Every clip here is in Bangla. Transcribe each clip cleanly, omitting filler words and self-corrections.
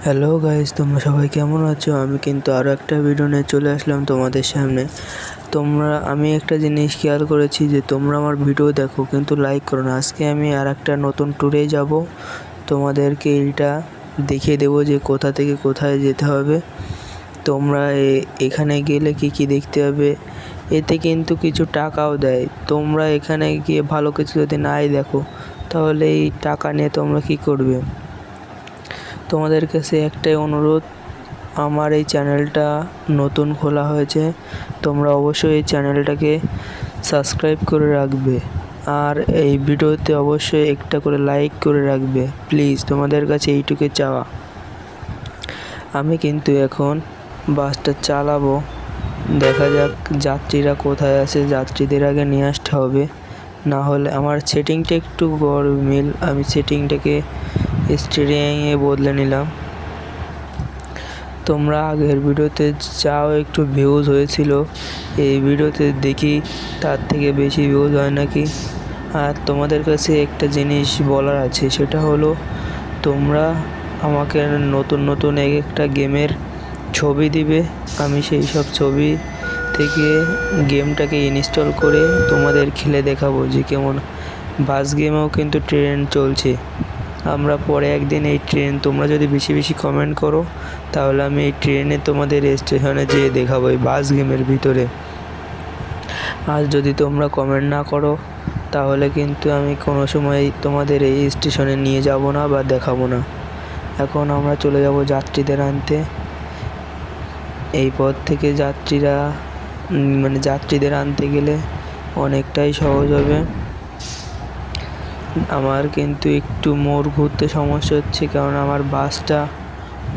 হ্যালো গাইস, তোমরা সবাই কেমন আছো? আমি কিন্তু আরও একটা ভিডিও নিয়ে চলে আসলাম তোমাদের সামনে। আমি একটা জিনিস খেয়াল করেছি যে তোমরা আমার ভিডিও দেখো কিন্তু লাইক করো না। আজকে আমি আর একটা নতুন ট্যুরে যাব, তোমাদেরকে এইটা দেখিয়ে দেবো যে কোথা থেকে কোথায় যেতে হবে। তোমরা এখানে গেলে কি দেখতে হবে, এতে কিন্তু কিছু টাকাও দেয়। তোমরা এখানে গিয়ে ভালো কিছু যদি নাই দেখো, তাহলে এই টাকা নিয়ে তোমরা কি করবে? তোমাদের কাছে একটাই অনুরোধ, আমার এই চ্যানেলটা নতুন খোলা হয়েছে, তোমরা অবশ্যই এই চ্যানেলটাকে সাবস্ক্রাইব করে রাখবে, আর এই ভিডিওতে অবশ্যই একটা করে লাইক করে রাখবে প্লিজ। তোমাদের কাছে এইটুকু চাওয়া। আমি কিন্তু এখন বাসটা চালাবো, দেখা যাক যাত্রীরা কোথায় আছে। যাত্রীদের আগে নিয়ে আসতে হবে, না হলে আমার সেটিংটা একটু গরমিল, আমি সেটিংটাকে স্টিয়ারিংয়ে বদলে নিলাম। তোমরা আগের ভিডিওতে যাও একটু ভিউজ হয়েছিল, এই ভিডিওতে দেখি তার থেকে বেশি ভিউজ হয় নাকি। আর তোমাদের কাছে একটা জিনিস বলার আছে, সেটা হলো তোমরা আমাকে নতুন একটা গেমের ছবি দিবে, আমি সেই সব ছবি থেকে গেমটাকে ইনস্টল করে তোমাদের খেলে দেখাবো যে কেমন। বাস গেমেও কিন্তু ট্রেন চলছে, আমরা পরে একদিন এই ট্রেন, তোমরা যদি বেশি কমেন্ট করো তাহলে আমি এই ট্রেনে তোমাদের স্টেশনে যেয়ে দেখাবো এই বাস গেমের ভিতরে। আর যদি তোমরা কমেন্ট না করো তাহলে কিন্তু আমি কোনো সময় তোমাদের এই স্টেশনে নিয়ে যাব না বা দেখাবো না। এখন আমরা চলে যাব যাত্রীদের আনতে। এই পথ থেকে যাত্রীদের আনতে গেলে অনেকটাই সহজ হবে। আমার কিন্তু একটু মোড় ঘুরতে সমস্যা হচ্ছে, কারণ আমার বাসটা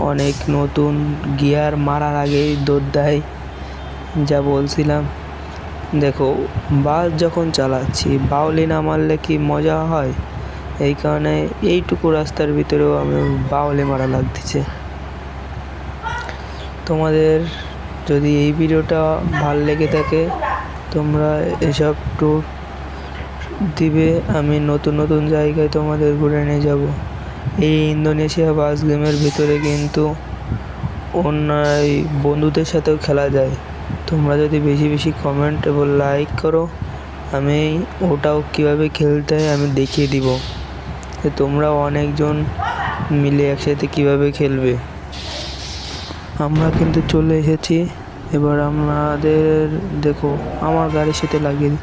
অনেক নতুন, গিয়ার মারার আগেই দৌড় দেয়। যা বলছিলাম, দেখো বাস যখন চালাচ্ছি বাউলি না মারলে কি মজা হয়? এই কারণে এইটুকু রাস্তার ভিতরেও আমি বাউলি মারা লাগতেছে। তোমাদের যদি এই ভিডিওটা ভালো লেগে থাকে, তোমরা এসব ট্যুর দিবে, আমি নতুন জায়গায় তোমাদের ঘুরে নিয়ে যাব। এই ইন্দোনেশিয়া বাস গেমের ভিতরে কিন্তু অন্য বন্ধুদের সাথেও খেলা যায়। তোমরা যদি বেশি কমেন্ট এবং লাইক করো, আমি ওটাও কিভাবে খেলতে হয় আমি দেখিয়ে দিব, তোমরা অনেকজন মিলে একসাথে কিভাবে খেলবে। আমরা কিন্তু চলে এসেছি, এবার আমাদের দেখো আমার গাড়ির সাথে লাগিয়ে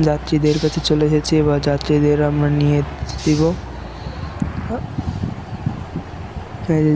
যাত্রীদের কাছে চলে এসেছি। এবার যাত্রীদের আমরা নিয়ে দিব। এই যে